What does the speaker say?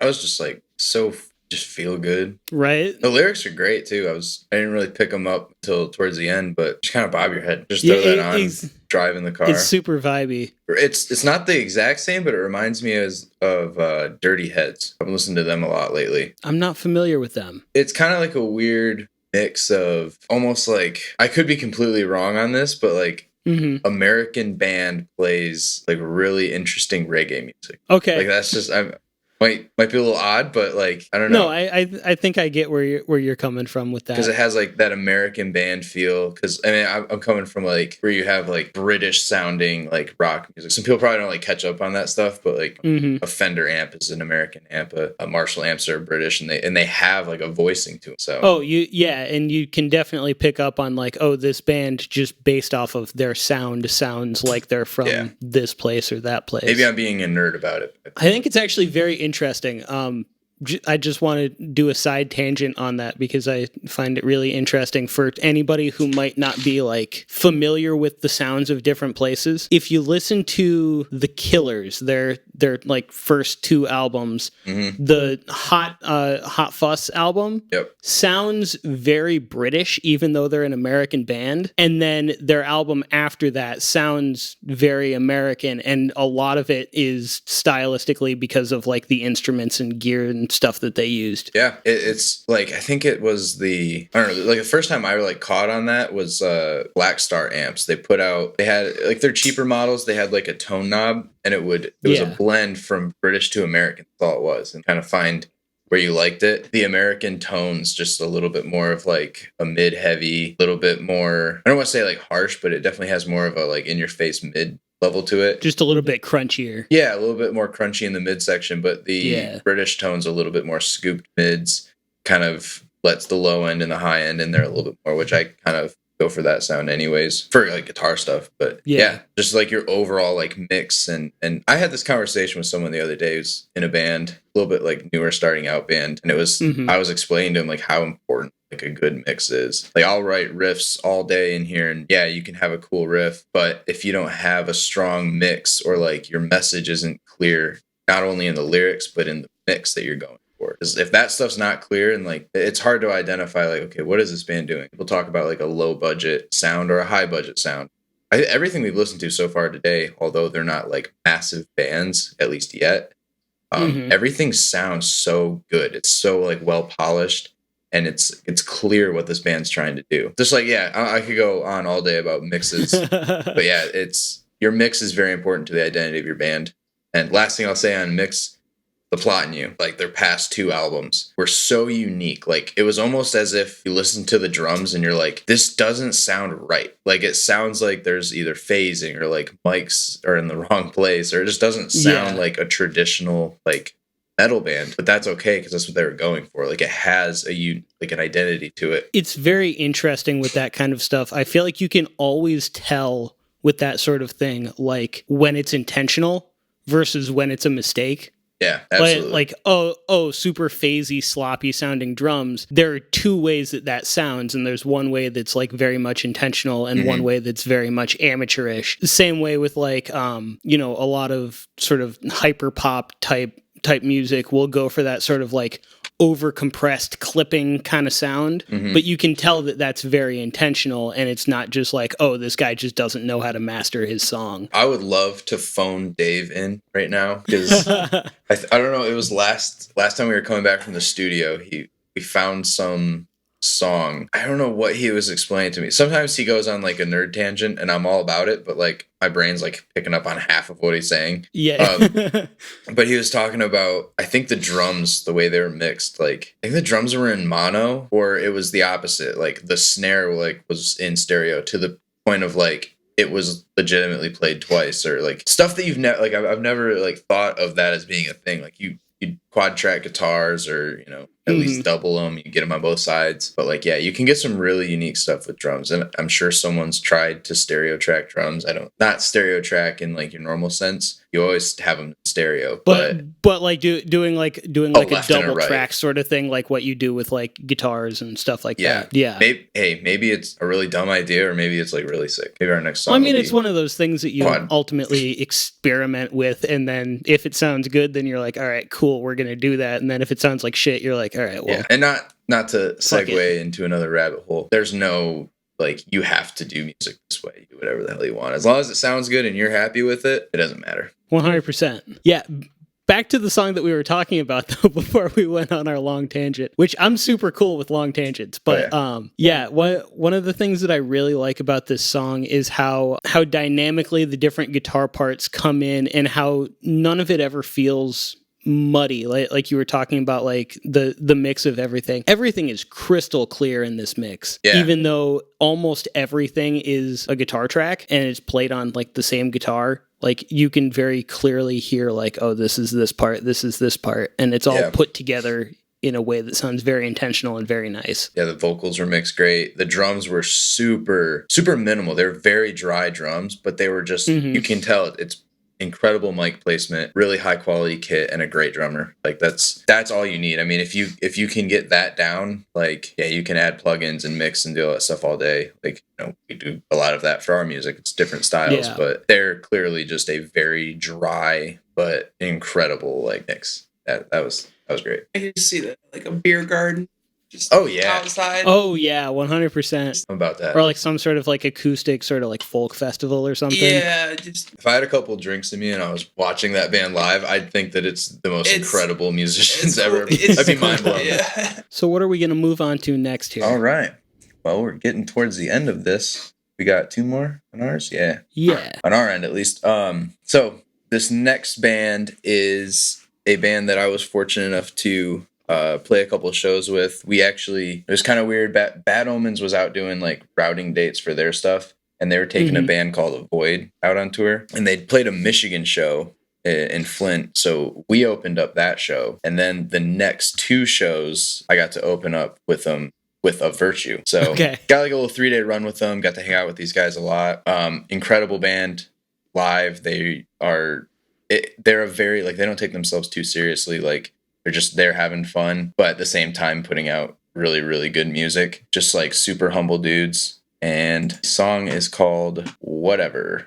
I was just like just feel good. Right? The lyrics are great too. I didn't really pick them up until towards the end, but just kind of bob your head. Just Yeah, throw that on, drive in the it's car. super vibey. It's not the exact same, but it reminds me of Dirty Heads. I've been listening to them a lot lately. I'm not familiar with them. It's kind of like a weird mix of almost like, I could be completely wrong on this, but like American band plays like really interesting reggae music. Okay. Like that's just might be a little odd, but like I don't No, know. I think I get where you're coming from with that. Because it has like that American band feel. Because I mean, I'm coming from like where you have like British sounding like rock music. Some people probably don't like catch up on that stuff, but like a Fender amp is an American amp, a Marshall amps are British, and they have like a voicing to it. So and you can definitely pick up on like, oh, this band just based off of their sound sounds like they're from this place or that place. Maybe I'm being a nerd about it. I think it's actually very interesting. I just want to do a side tangent on that because I find it really interesting for anybody who might not be like familiar with the sounds of different places. If you listen to The Killers, their like first two albums, the Hot Fuss album sounds very British, even though they're an American band. And then their album after that sounds very American, and a lot of it is stylistically because of like the instruments and gear and stuff that they used. Yeah, it's like, I think it was I don't know, like the first time I like caught on that was Black Star amps. They had like their cheaper models, they had like a tone knob, and it was a blend from British to American. That's all it was, and kind of find where you liked it. The American tones just a little bit more of like a mid-heavy, little bit more, I don't want to say like harsh, but it definitely has more of a like in-your-face mid level to it. Just a little bit crunchier. Yeah, a little bit more crunchy in the midsection, but the British tone's a little bit more scooped mids, kind of lets the low end and the high end in there a little bit more, which I kind of go for that sound anyways for like guitar stuff. But yeah, just like your overall like mix. And I had this conversation with someone the other day who's in a band, a little bit like newer starting out band, and it was I was explaining to him like how important like a good mix is. Like I'll write riffs all day in here, and yeah, you can have a cool riff, but if you don't have a strong mix, or like your message isn't clear, not only in the lyrics but in the mix that you're going for, because if that stuff's not clear, and like it's hard to identify like, okay, what is this band doing? People talk about like a low budget sound or a high budget sound. Everything we've listened to so far today, although they're not like massive bands, at least yet, everything sounds so good. It's so like well polished, and it's clear what this band's trying to do. Just like, I could go on all day about mixes, but yeah, your mix is very important to the identity of your band. And last thing I'll say on mix, The Plot in You, like their past two albums were so unique. Like it was almost as if you listen to the drums and you're like, this doesn't sound right. Like it sounds like there's either phasing or like mics are in the wrong place, or it just doesn't sound like a traditional like metal band. But that's okay, because that's what they were going for. Like it has like an identity to it. It's very interesting with that kind of stuff. I feel like you can always tell with that sort of thing, like when it's intentional versus when it's a mistake. Yeah, absolutely. Like super phasey, sloppy sounding drums. There are two ways that sounds, and there's one way that's like very much intentional, and one way that's very much amateurish. The same way with like a lot of sort of hyper pop type music will go for that sort of like over compressed clipping kind of sound, but you can tell that that's very intentional, and it's not just like, oh, this guy just doesn't know how to master his song. I would love to phone Dave in right now, because I don't know, it was last time we were coming back from the studio, we found some song. I don't know what he was explaining to me. Sometimes he goes on like a nerd tangent and I'm all about it, but like my brain's like picking up on half of what he's saying. But he was talking about, I think the drums, the way they were mixed, like I think the drums were in mono, or it was the opposite. Like the snare like was in stereo to the point of like it was legitimately played twice, or like stuff that you've never like I've never like thought of that as being a thing. Like you quad track guitars, or at least double them, you get them on both sides. But like, yeah, you can get some really unique stuff with drums, and I'm sure someone's tried to stereo track drums. Not stereo track in like your normal sense, You always have them in stereo, but like doing like a double right. track sort of thing, like what you do with like guitars and stuff like that. Yeah. Maybe it's a really dumb idea, or maybe it's like really sick. Maybe our next song. Well, I mean, it's one of those things that you ultimately experiment with, and then if it sounds good, then you're like, all right, cool, we're gonna do that. And then if it sounds like shit, you're like, all right, well, and not to segue into another rabbit hole. There's no like you have to do music this way. Do whatever the hell you want, as long as it sounds good and you're happy with it. It doesn't matter. 100%. Yeah. Back to the song that we were talking about though before we went on our long tangent, which I'm super cool with long tangents, but one of the things that I really like about this song is how dynamically the different guitar parts come in and how none of it ever feels muddy, like you were talking about, like the mix of everything is crystal clear in this mix, even though almost everything is a guitar track and it's played on like the same guitar. Like you can very clearly hear like, oh, this is this part, and it's all put together in a way that sounds very intentional and very nice. Yeah, the vocals were mixed great. The drums were super minimal. They're very dry drums, but they were just you can tell it's incredible mic placement, really high quality kit, and a great drummer. Like that's all you need. I mean, if you can get that down, like you can add plugins and mix and do all that stuff all day. Like, we do a lot of that for our music. It's different styles, but they're clearly just a very dry but incredible like mix. That was great. I can see that like a beer garden. Just outside. Oh yeah, 100%. About that, or like some sort of like acoustic sort of like folk festival or something. Yeah, just if I had a couple drinks in me and I was watching that band live, I'd think that it's the most incredible musicians ever. That'd be mind blowing. Yeah. So what are we gonna move on to next here? All right. Well, we're getting towards the end of this. We got 2 more on ours. Yeah. On our end, at least. So this next band is a band that I was fortunate enough to play a couple of shows with. It was kind of weird. Bad Omens was out doing like routing dates for their stuff, and they were taking a band called Avoid out on tour, and they played a Michigan show in Flint. So we opened up that show, and then the next 2 shows I got to open up with them with A Virtue. So got like a little 3-day run with them, got to hang out with these guys a lot. Incredible band live. They're a very, like, they don't take themselves too seriously. Like, they're just there having fun, but at the same time putting out really, really good music. Just like super humble dudes. And the song is called Whatever.